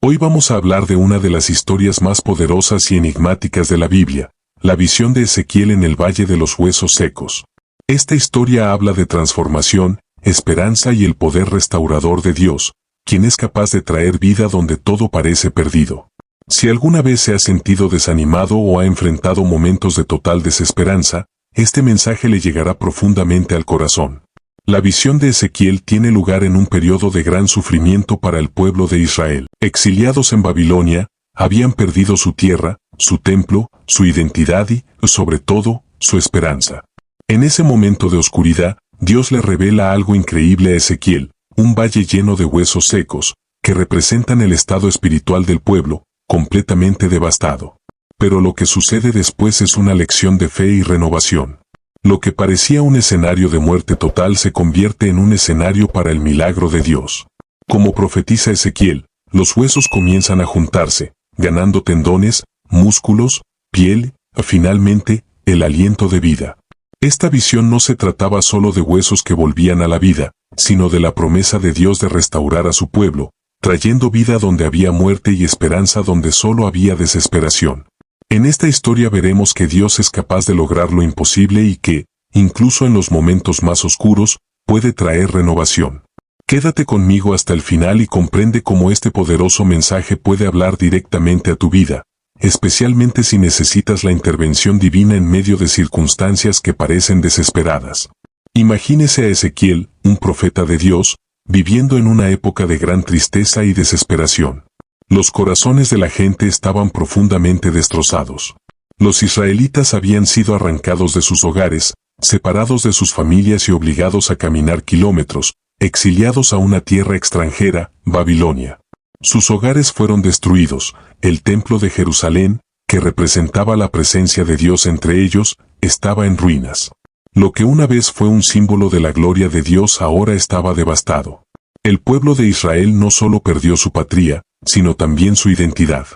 Hoy vamos a hablar de una de las historias más poderosas y enigmáticas de la Biblia, la visión de Ezequiel en el Valle de los Huesos Secos. Esta historia habla de transformación, esperanza y el poder restaurador de Dios, quien es capaz de traer vida donde todo parece perdido. Si alguna vez se ha sentido desanimado o ha enfrentado momentos de total desesperanza, este mensaje le llegará profundamente al corazón. La visión de Ezequiel tiene lugar en un periodo de gran sufrimiento para el pueblo de Israel. Exiliados en Babilonia, habían perdido su tierra, su templo, su identidad y, sobre todo, su esperanza. En ese momento de oscuridad, Dios le revela algo increíble a Ezequiel, un valle lleno de huesos secos, que representan el estado espiritual del pueblo, completamente devastado. Pero lo que sucede después es una lección de fe y renovación. Lo que parecía un escenario de muerte total se convierte en un escenario para el milagro de Dios. Como profetiza Ezequiel, los huesos comienzan a juntarse, ganando tendones, músculos, piel, finalmente, el aliento de vida. Esta visión no se trataba solo de huesos que volvían a la vida, sino de la promesa de Dios de restaurar a su pueblo, trayendo vida donde había muerte y esperanza donde solo había desesperación. En esta historia veremos que Dios es capaz de lograr lo imposible y que, incluso en los momentos más oscuros, puede traer renovación. Quédate conmigo hasta el final y comprende cómo este poderoso mensaje puede hablar directamente a tu vida, especialmente si necesitas la intervención divina en medio de circunstancias que parecen desesperadas. Imagínese a Ezequiel, un profeta de Dios, viviendo en una época de gran tristeza y desesperación. Los corazones de la gente estaban profundamente destrozados. Los israelitas habían sido arrancados de sus hogares, separados de sus familias y obligados a caminar kilómetros, exiliados a una tierra extranjera, Babilonia. Sus hogares fueron destruidos, el templo de Jerusalén, que representaba la presencia de Dios entre ellos, estaba en ruinas. Lo que una vez fue un símbolo de la gloria de Dios ahora estaba devastado. El pueblo de Israel no solo perdió su patria, sino también su identidad.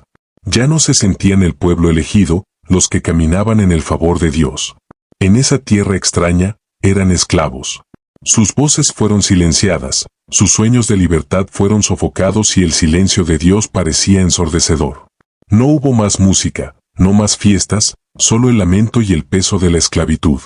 Ya no se sentían el pueblo elegido, los que caminaban en el favor de Dios. En esa tierra extraña, eran esclavos. Sus voces fueron silenciadas, sus sueños de libertad fueron sofocados y el silencio de Dios parecía ensordecedor. No hubo más música, no más fiestas, solo el lamento y el peso de la esclavitud.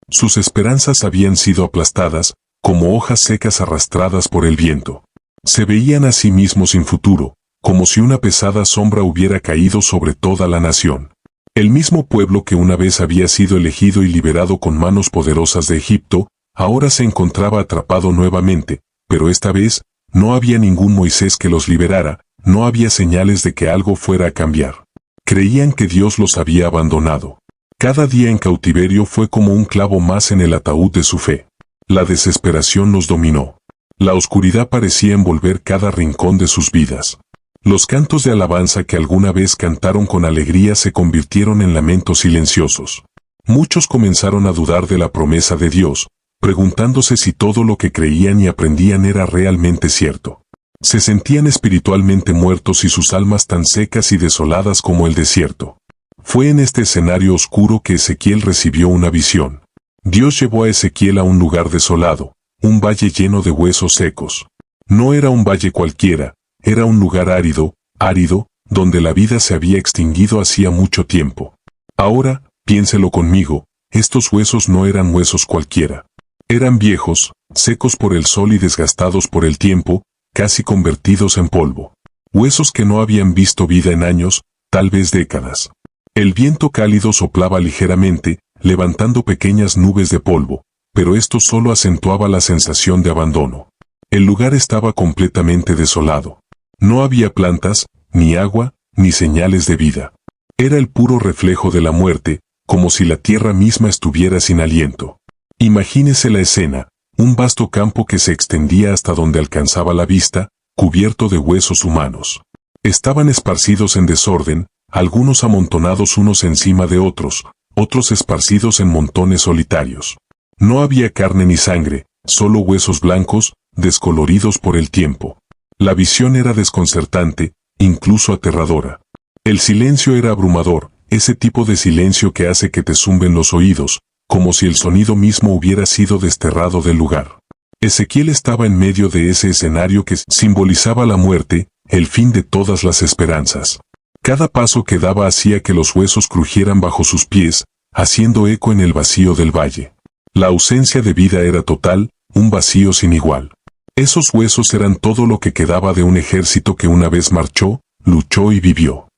Sus esperanzas habían sido aplastadas, como hojas secas arrastradas por el viento. Se veían a sí mismos sin futuro, como si una pesada sombra hubiera caído sobre toda la nación. El mismo pueblo que una vez había sido elegido y liberado con manos poderosas de Egipto, ahora se encontraba atrapado nuevamente, pero esta vez, no había ningún Moisés que los liberara, no había señales de que algo fuera a cambiar. Creían que Dios los había abandonado. Cada día en cautiverio fue como un clavo más en el ataúd de su fe. La desesperación los dominó. La oscuridad parecía envolver cada rincón de sus vidas. Los cantos de alabanza que alguna vez cantaron con alegría se convirtieron en lamentos silenciosos. Muchos comenzaron a dudar de la promesa de Dios, preguntándose si todo lo que creían y aprendían era realmente cierto. Se sentían espiritualmente muertos y sus almas tan secas y desoladas como el desierto. Fue en este escenario oscuro que Ezequiel recibió una visión. Dios llevó a Ezequiel a un lugar desolado, un valle lleno de huesos secos. No era un valle cualquiera, era un lugar árido, donde la vida se había extinguido hacía mucho tiempo. Ahora, piénselo conmigo, estos huesos no eran huesos cualquiera. Eran viejos, secos por el sol y desgastados por el tiempo, casi convertidos en polvo. Huesos que no habían visto vida en años, tal vez décadas. El viento cálido soplaba ligeramente, levantando pequeñas nubes de polvo, pero esto solo acentuaba la sensación de abandono. El lugar estaba completamente desolado. No había plantas, ni agua, ni señales de vida. Era el puro reflejo de la muerte, como si la tierra misma estuviera sin aliento. Imagínese la escena, un vasto campo que se extendía hasta donde alcanzaba la vista, cubierto de huesos humanos. Estaban esparcidos en desorden, algunos amontonados unos encima de otros, otros esparcidos en montones solitarios. No había carne ni sangre, solo huesos blancos, descoloridos por el tiempo. La visión era desconcertante, incluso aterradora. El silencio era abrumador, ese tipo de silencio que hace que te zumben los oídos, como si el sonido mismo hubiera sido desterrado del lugar. Ezequiel estaba en medio de ese escenario que simbolizaba la muerte, el fin de todas las esperanzas. Cada paso que daba hacía que los huesos crujieran bajo sus pies, haciendo eco en el vacío del valle. La ausencia de vida era total, un vacío sin igual. Esos huesos eran todo lo que quedaba de un ejército que una vez marchó, luchó y vivió.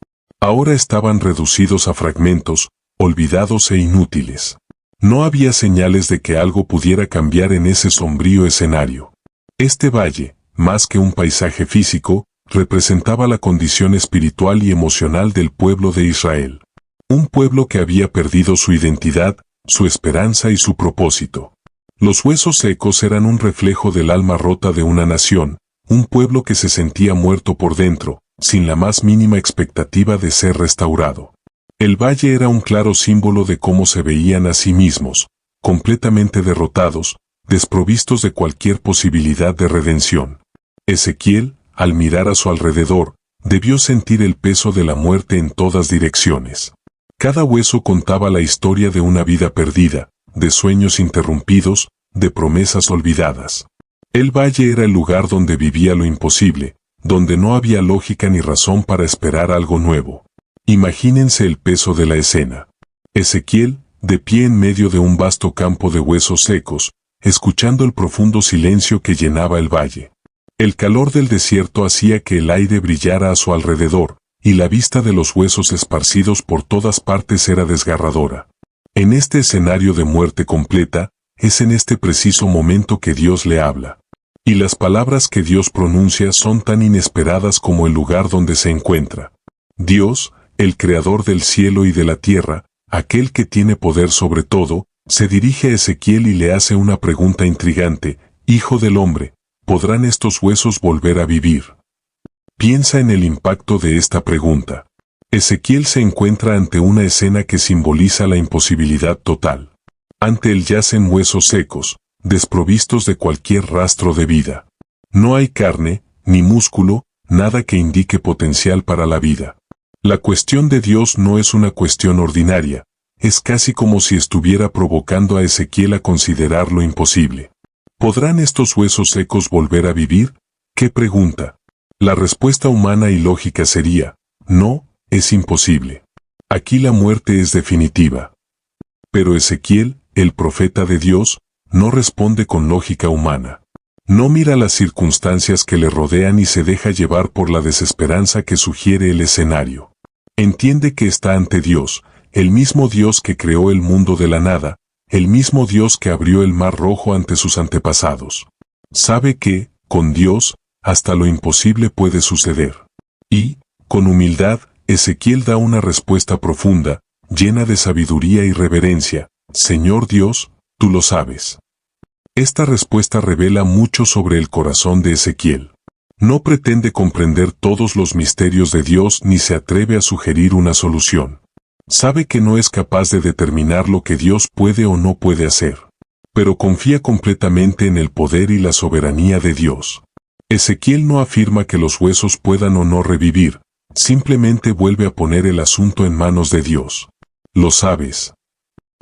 Ahora estaban reducidos a fragmentos, olvidados e inútiles. No había señales de que algo pudiera cambiar en ese sombrío escenario. Este valle, más que un paisaje físico, representaba la condición espiritual y emocional del pueblo de Israel. Un pueblo que había perdido su identidad, su esperanza y su propósito. Los huesos secos eran un reflejo del alma rota de una nación, un pueblo que se sentía muerto por dentro, sin la más mínima expectativa de ser restaurado. El valle era un claro símbolo de cómo se veían a sí mismos, completamente derrotados, desprovistos de cualquier posibilidad de redención. Ezequiel, al mirar a su alrededor, debió sentir el peso de la muerte en todas direcciones. Cada hueso contaba la historia de una vida perdida, de sueños interrumpidos, de promesas olvidadas. El valle era el lugar donde vivía lo imposible, donde no había lógica ni razón para esperar algo nuevo. Imagínense el peso de la escena. Ezequiel, de pie en medio de un vasto campo de huesos secos, escuchando el profundo silencio que llenaba el valle. El calor del desierto hacía que el aire brillara a su alrededor, y la vista de los huesos esparcidos por todas partes era desgarradora. En este escenario de muerte completa, es en este preciso momento que Dios le habla. Y las palabras que Dios pronuncia son tan inesperadas como el lugar donde se encuentra. Dios, el creador del cielo y de la tierra, aquel que tiene poder sobre todo, se dirige a Ezequiel y le hace una pregunta intrigante: Hijo del hombre, ¿podrán estos huesos volver a vivir? Piensa en el impacto de esta pregunta. Ezequiel se encuentra ante una escena que simboliza la imposibilidad total. Ante él yacen huesos secos, desprovistos de cualquier rastro de vida. No hay carne, ni músculo, nada que indique potencial para la vida. La cuestión de Dios no es una cuestión ordinaria, es casi como si estuviera provocando a Ezequiel a considerar lo imposible. ¿Podrán estos huesos secos volver a vivir? ¿Qué pregunta? La respuesta humana y lógica sería: no, es imposible. Aquí la muerte es definitiva. Pero Ezequiel, el profeta de Dios, no responde con lógica humana. No mira las circunstancias que le rodean y se deja llevar por la desesperanza que sugiere el escenario. Entiende que está ante Dios, el mismo Dios que creó el mundo de la nada, el mismo Dios que abrió el mar rojo ante sus antepasados. Sabe que, con Dios, hasta lo imposible puede suceder. Y, con humildad, Ezequiel da una respuesta profunda, llena de sabiduría y reverencia: Señor Dios, tú lo sabes. Esta respuesta revela mucho sobre el corazón de Ezequiel. No pretende comprender todos los misterios de Dios ni se atreve a sugerir una solución. Sabe que no es capaz de determinar lo que Dios puede o no puede hacer. Pero confía completamente en el poder y la soberanía de Dios. Ezequiel no afirma que los huesos puedan o no revivir, simplemente vuelve a poner el asunto en manos de Dios. Lo sabes.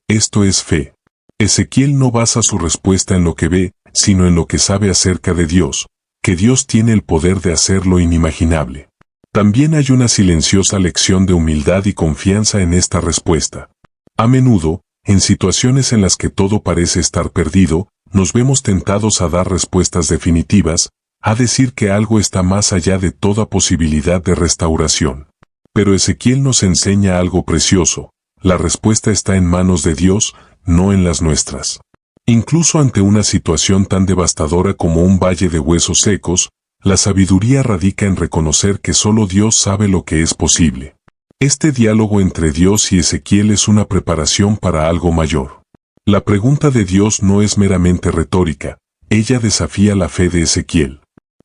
Esto es fe. Ezequiel no basa su respuesta en lo que ve, sino en lo que sabe acerca de Dios, que Dios tiene el poder de hacer lo inimaginable. También hay una silenciosa lección de humildad y confianza en esta respuesta. A menudo, en situaciones en las que todo parece estar perdido, nos vemos tentados a dar respuestas definitivas, a decir que algo está más allá de toda posibilidad de restauración. Pero Ezequiel nos enseña algo precioso: la respuesta está en manos de Dios, no en las nuestras. Incluso ante una situación tan devastadora como un valle de huesos secos, la sabiduría radica en reconocer que solo Dios sabe lo que es posible. Este diálogo entre Dios y Ezequiel es una preparación para algo mayor. La pregunta de Dios no es meramente retórica, ella desafía la fe de Ezequiel.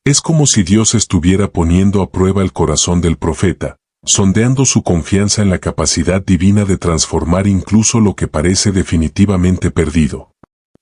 Es como si Dios estuviera poniendo a prueba el corazón del profeta, sondeando su confianza en la capacidad divina de transformar incluso lo que parece definitivamente perdido.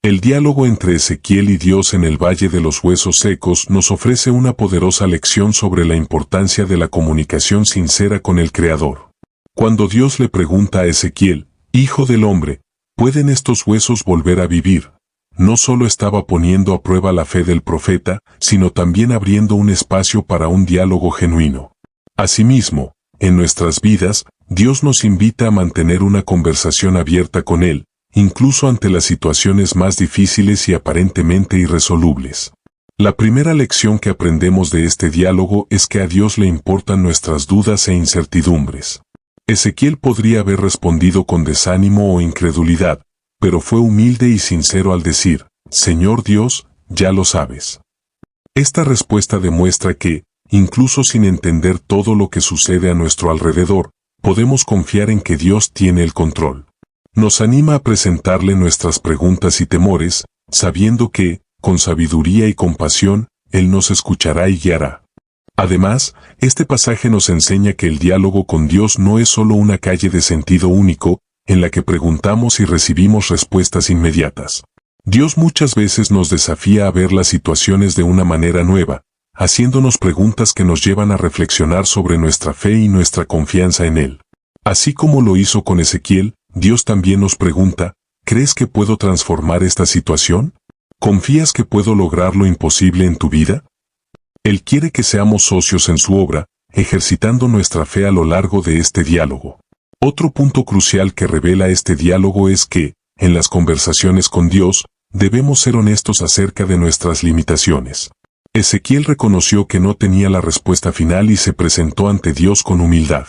El diálogo entre Ezequiel y Dios en el Valle de los Huesos Secos nos ofrece una poderosa lección sobre la importancia de la comunicación sincera con el Creador. Cuando Dios le pregunta a Ezequiel: Hijo del hombre, ¿pueden estos huesos volver a vivir?, no solo estaba poniendo a prueba la fe del profeta, sino también abriendo un espacio para un diálogo genuino. Asimismo, en nuestras vidas, Dios nos invita a mantener una conversación abierta con Él, incluso ante las situaciones más difíciles y aparentemente irresolubles. La primera lección que aprendemos de este diálogo es que a Dios le importan nuestras dudas e incertidumbres. Ezequiel podría haber respondido con desánimo o incredulidad, pero fue humilde y sincero al decir, «Señor Dios, ya lo sabes». Esta respuesta demuestra que, incluso sin entender todo lo que sucede a nuestro alrededor, podemos confiar en que Dios tiene el control. Nos anima a presentarle nuestras preguntas y temores, sabiendo que, con sabiduría y compasión, Él nos escuchará y guiará. Además, este pasaje nos enseña que el diálogo con Dios no es solo una calle de sentido único, en la que preguntamos y recibimos respuestas inmediatas. Dios muchas veces nos desafía a ver las situaciones de una manera nueva, haciéndonos preguntas que nos llevan a reflexionar sobre nuestra fe y nuestra confianza en Él. Así como lo hizo con Ezequiel, Dios también nos pregunta, ¿crees que puedo transformar esta situación? ¿Confías que puedo lograr lo imposible en tu vida? Él quiere que seamos socios en su obra, ejercitando nuestra fe a lo largo de este diálogo. Otro punto crucial que revela este diálogo es que, en las conversaciones con Dios, debemos ser honestos acerca de nuestras limitaciones. Ezequiel reconoció que no tenía la respuesta final y se presentó ante Dios con humildad.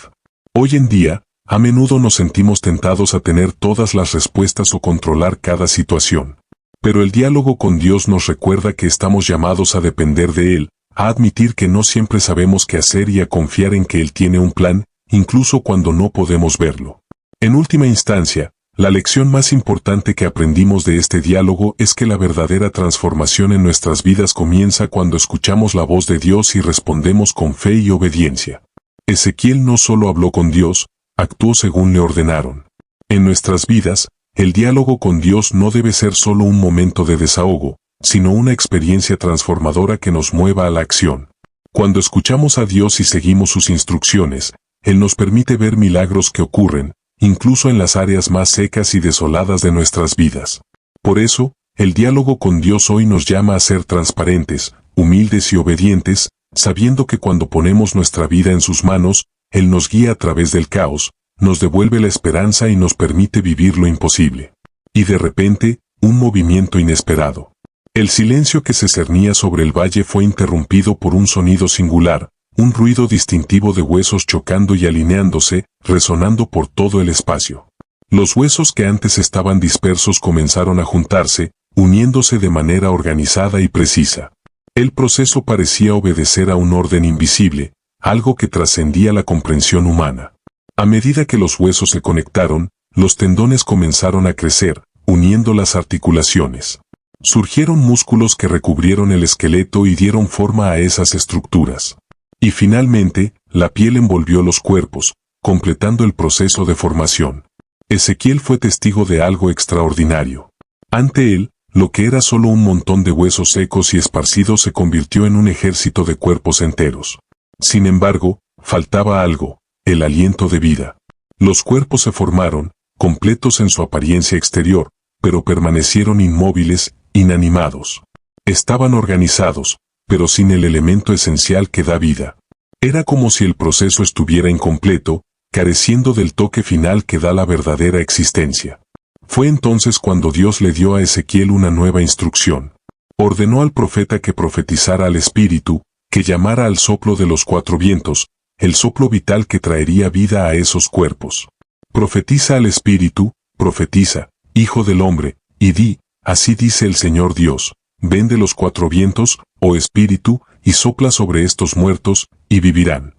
Hoy en día, a menudo nos sentimos tentados a tener todas las respuestas o controlar cada situación. Pero el diálogo con Dios nos recuerda que estamos llamados a depender de Él, a admitir que no siempre sabemos qué hacer y a confiar en que Él tiene un plan, incluso cuando no podemos verlo. En última instancia, la lección más importante que aprendimos de este diálogo es que la verdadera transformación en nuestras vidas comienza cuando escuchamos la voz de Dios y respondemos con fe y obediencia. Ezequiel no solo habló con Dios, actuó según le ordenaron. En nuestras vidas, el diálogo con Dios no debe ser solo un momento de desahogo, sino una experiencia transformadora que nos mueva a la acción. Cuando escuchamos a Dios y seguimos sus instrucciones, Él nos permite ver milagros que ocurren, incluso en las áreas más secas y desoladas de nuestras vidas. Por eso, el diálogo con Dios hoy nos llama a ser transparentes, humildes y obedientes, sabiendo que cuando ponemos nuestra vida en sus manos, Él nos guía a través del caos, nos devuelve la esperanza y nos permite vivir lo imposible. Y de repente, un movimiento inesperado. El silencio que se cernía sobre el valle fue interrumpido por un sonido singular, un ruido distintivo de huesos chocando y alineándose, resonando por todo el espacio. Los huesos que antes estaban dispersos comenzaron a juntarse, uniéndose de manera organizada y precisa. El proceso parecía obedecer a un orden invisible, algo que trascendía la comprensión humana. A medida que los huesos se conectaron, los tendones comenzaron a crecer, uniendo las articulaciones. Surgieron músculos que recubrieron el esqueleto y dieron forma a esas estructuras. Y finalmente, la piel envolvió los cuerpos, completando el proceso de formación. Ezequiel fue testigo de algo extraordinario. Ante él, lo que era solo un montón de huesos secos y esparcidos se convirtió en un ejército de cuerpos enteros. Sin embargo, faltaba algo, el aliento de vida. Los cuerpos se formaron, completos en su apariencia exterior, pero permanecieron inmóviles, inanimados. Estaban organizados, pero sin el elemento esencial que da vida. Era como si el proceso estuviera incompleto, careciendo del toque final que da la verdadera existencia. Fue entonces cuando Dios le dio a Ezequiel una nueva instrucción. Ordenó al profeta que profetizara al Espíritu, que llamara al soplo de los cuatro vientos, el soplo vital que traería vida a esos cuerpos. Profetiza al Espíritu, profetiza, Hijo del hombre, y di, así dice el Señor Dios, ven de los cuatro vientos, oh Espíritu, y sopla sobre estos muertos, y vivirán.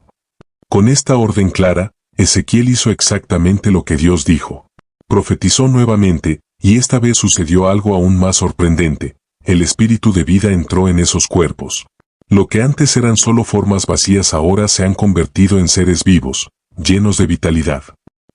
Con esta orden clara, Ezequiel hizo exactamente lo que Dios dijo. Profetizó nuevamente, y esta vez sucedió algo aún más sorprendente. El espíritu de vida entró en esos cuerpos. Lo que antes eran solo formas vacías ahora se han convertido en seres vivos, llenos de vitalidad.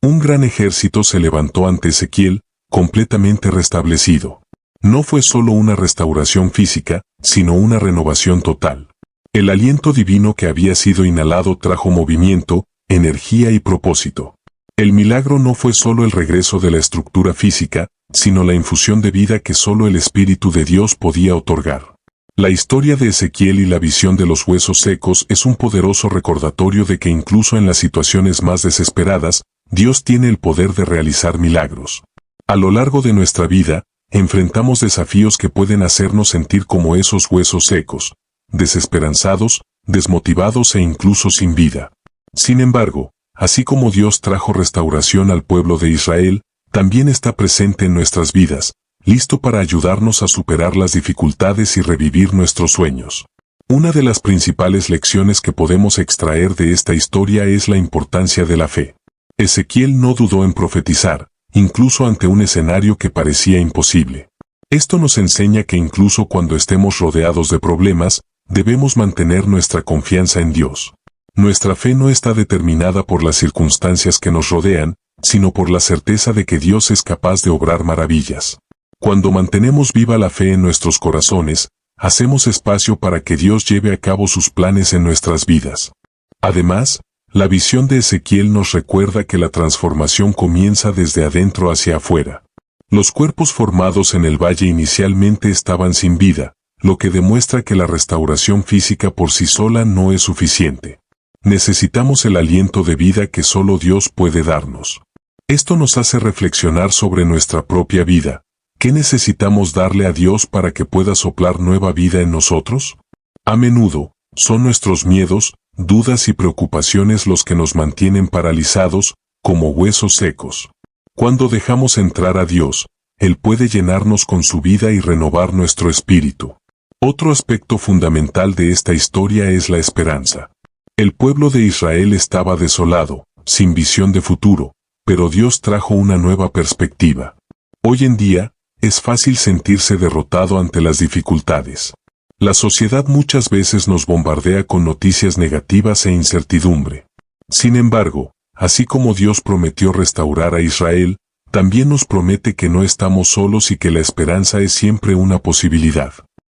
Un gran ejército se levantó ante Ezequiel, completamente restablecido. No fue solo una restauración física, sino una renovación total. El aliento divino que había sido inhalado trajo movimiento, energía y propósito. El milagro no fue solo el regreso de la estructura física, sino la infusión de vida que solo el Espíritu de Dios podía otorgar. La historia de Ezequiel y la visión de los huesos secos es un poderoso recordatorio de que incluso en las situaciones más desesperadas, Dios tiene el poder de realizar milagros. A lo largo de nuestra vida, enfrentamos desafíos que pueden hacernos sentir como esos huesos secos, desesperanzados, desmotivados e incluso sin vida. Sin embargo, así como Dios trajo restauración al pueblo de Israel, también está presente en nuestras vidas, listo para ayudarnos a superar las dificultades y revivir nuestros sueños. Una de las principales lecciones que podemos extraer de esta historia es la importancia de la fe. Ezequiel no dudó en profetizar, incluso ante un escenario que parecía imposible. Esto nos enseña que incluso cuando estemos rodeados de problemas, debemos mantener nuestra confianza en Dios. Nuestra fe no está determinada por las circunstancias que nos rodean, sino por la certeza de que Dios es capaz de obrar maravillas. Cuando mantenemos viva la fe en nuestros corazones, hacemos espacio para que Dios lleve a cabo sus planes en nuestras vidas. Además, la visión de Ezequiel nos recuerda que la transformación comienza desde adentro hacia afuera. Los cuerpos formados en el valle inicialmente estaban sin vida, lo que demuestra que la restauración física por sí sola no es suficiente. Necesitamos el aliento de vida que solo Dios puede darnos. Esto nos hace reflexionar sobre nuestra propia vida. ¿Qué necesitamos darle a Dios para que pueda soplar nueva vida en nosotros? A menudo, son nuestros miedos, dudas y preocupaciones los que nos mantienen paralizados, como huesos secos. Cuando dejamos entrar a Dios, Él puede llenarnos con su vida y renovar nuestro espíritu. Otro aspecto fundamental de esta historia es la esperanza. El pueblo de Israel estaba desolado, sin visión de futuro, pero Dios trajo una nueva perspectiva. Hoy en día, es fácil sentirse derrotado ante las dificultades. La sociedad muchas veces nos bombardea con noticias negativas e incertidumbre. Sin embargo, así como Dios prometió restaurar a Israel, también nos promete que no estamos solos y que la esperanza es siempre una posibilidad.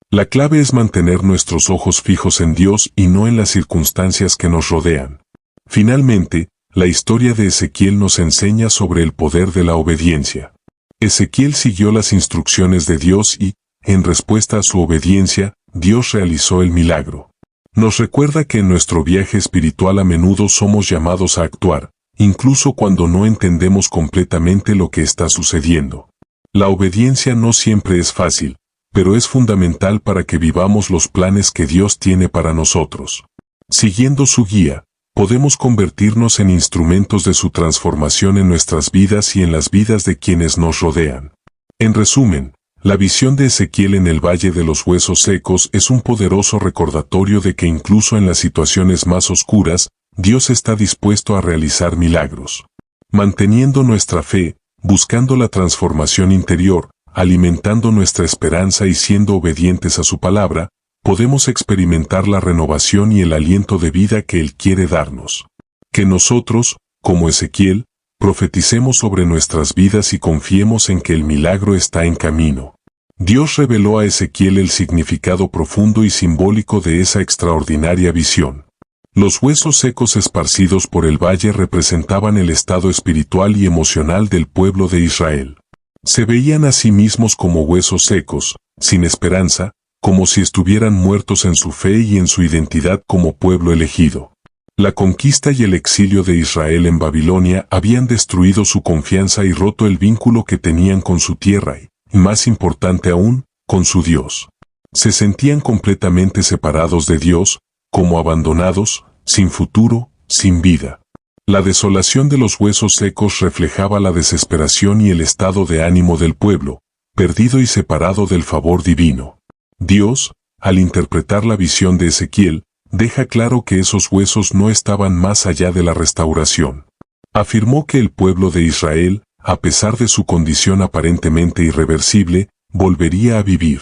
La clave es mantener nuestros ojos fijos en Dios y no en las circunstancias que nos rodean. Finalmente, la historia de Ezequiel nos enseña sobre el poder de la obediencia. Ezequiel siguió las instrucciones de Dios y, en respuesta a su obediencia, Dios realizó el milagro. Nos recuerda que en nuestro viaje espiritual a menudo somos llamados a actuar, incluso cuando no entendemos completamente lo que está sucediendo. La obediencia no siempre es fácil, pero es fundamental para que vivamos los planes que Dios tiene para nosotros. Siguiendo su guía, podemos convertirnos en instrumentos de su transformación en nuestras vidas y en las vidas de quienes nos rodean. En resumen, la visión de Ezequiel en el Valle de los Huesos Secos es un poderoso recordatorio de que incluso en las situaciones más oscuras, Dios está dispuesto a realizar milagros. Manteniendo nuestra fe, buscando la transformación interior, alimentando nuestra esperanza y siendo obedientes a su palabra, podemos experimentar la renovación y el aliento de vida que Él quiere darnos. Que nosotros, como Ezequiel, profeticemos sobre nuestras vidas y confiemos en que el milagro está en camino. Dios reveló a Ezequiel el significado profundo y simbólico de esa extraordinaria visión. Los huesos secos esparcidos por el valle representaban el estado espiritual y emocional del pueblo de Israel. Se veían a sí mismos como huesos secos, sin esperanza, como si estuvieran muertos en su fe y en su identidad como pueblo elegido. La conquista y el exilio de Israel en Babilonia habían destruido su confianza y roto el vínculo que tenían con su tierra y, más importante aún, con su Dios. Se sentían completamente separados de Dios, como abandonados, sin futuro, sin vida. La desolación de los huesos secos reflejaba la desesperación y el estado de ánimo del pueblo, perdido y separado del favor divino. Dios, al interpretar la visión de Ezequiel, deja claro que esos huesos no estaban más allá de la restauración. Afirmó que el pueblo de Israel, a pesar de su condición aparentemente irreversible, volvería a vivir.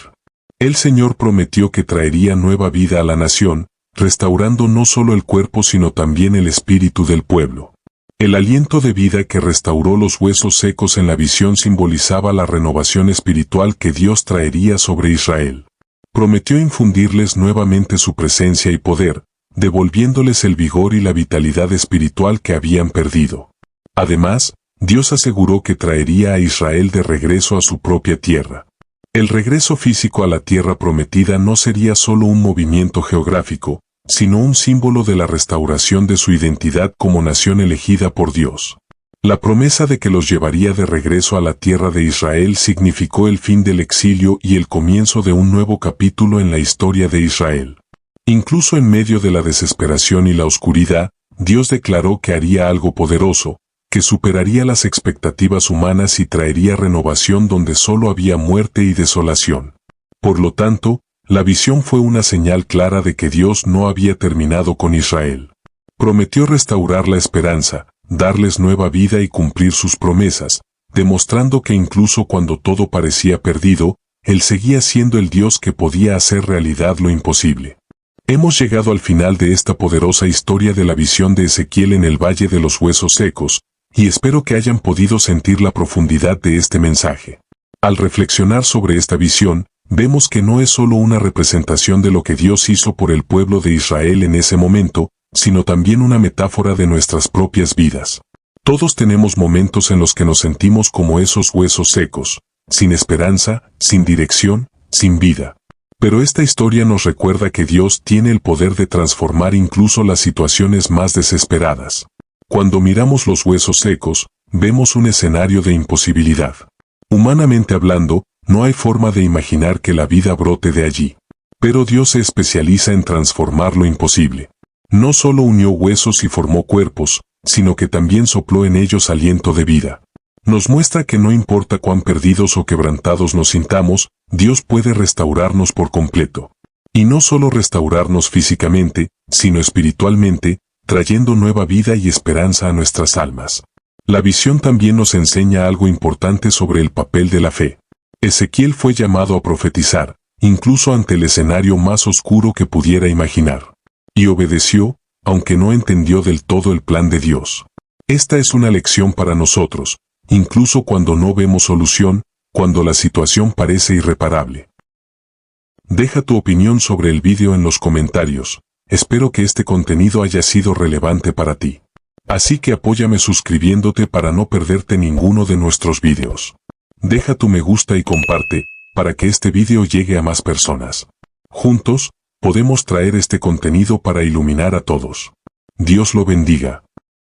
El Señor prometió que traería nueva vida a la nación, restaurando no solo el cuerpo sino también el espíritu del pueblo. El aliento de vida que restauró los huesos secos en la visión simbolizaba la renovación espiritual que Dios traería sobre Israel. Prometió infundirles nuevamente su presencia y poder, devolviéndoles el vigor y la vitalidad espiritual que habían perdido. Además, Dios aseguró que traería a Israel de regreso a su propia tierra. El regreso físico a la tierra prometida no sería solo un movimiento geográfico, sino un símbolo de la restauración de su identidad como nación elegida por Dios. La promesa de que los llevaría de regreso a la tierra de Israel significó el fin del exilio y el comienzo de un nuevo capítulo en la historia de Israel. Incluso en medio de la desesperación y la oscuridad, Dios declaró que haría algo poderoso, que superaría las expectativas humanas y traería renovación donde solo había muerte y desolación. Por lo tanto, la visión fue una señal clara de que Dios no había terminado con Israel. Prometió restaurar la esperanza, darles nueva vida y cumplir sus promesas, demostrando que incluso cuando todo parecía perdido, Él seguía siendo el Dios que podía hacer realidad lo imposible. Hemos llegado al final de esta poderosa historia de la visión de Ezequiel en el Valle de los Huesos Secos, y espero que hayan podido sentir la profundidad de este mensaje. Al reflexionar sobre esta visión, vemos que no es solo una representación de lo que Dios hizo por el pueblo de Israel en ese momento, sino también una metáfora de nuestras propias vidas. Todos tenemos momentos en los que nos sentimos como esos huesos secos, sin esperanza, sin dirección, sin vida. Pero esta historia nos recuerda que Dios tiene el poder de transformar incluso las situaciones más desesperadas. Cuando miramos los huesos secos, vemos un escenario de imposibilidad. Humanamente hablando, no hay forma de imaginar que la vida brote de allí. Pero Dios se especializa en transformar lo imposible. No solo unió huesos y formó cuerpos, sino que también sopló en ellos aliento de vida. Nos muestra que no importa cuán perdidos o quebrantados nos sintamos, Dios puede restaurarnos por completo. Y no solo restaurarnos físicamente, sino espiritualmente, trayendo nueva vida y esperanza a nuestras almas. La visión también nos enseña algo importante sobre el papel de la fe. Ezequiel fue llamado a profetizar, incluso ante el escenario más oscuro que pudiera imaginar. Y obedeció, aunque no entendió del todo el plan de Dios. Esta es una lección para nosotros, incluso cuando no vemos solución, cuando la situación parece irreparable. Deja tu opinión sobre el vídeo en los comentarios. Espero que este contenido haya sido relevante para ti. Así que apóyame suscribiéndote para no perderte ninguno de nuestros vídeos. Deja tu me gusta y comparte, para que este vídeo llegue a más personas. Juntos, podemos traer este contenido para iluminar a todos. Dios lo bendiga.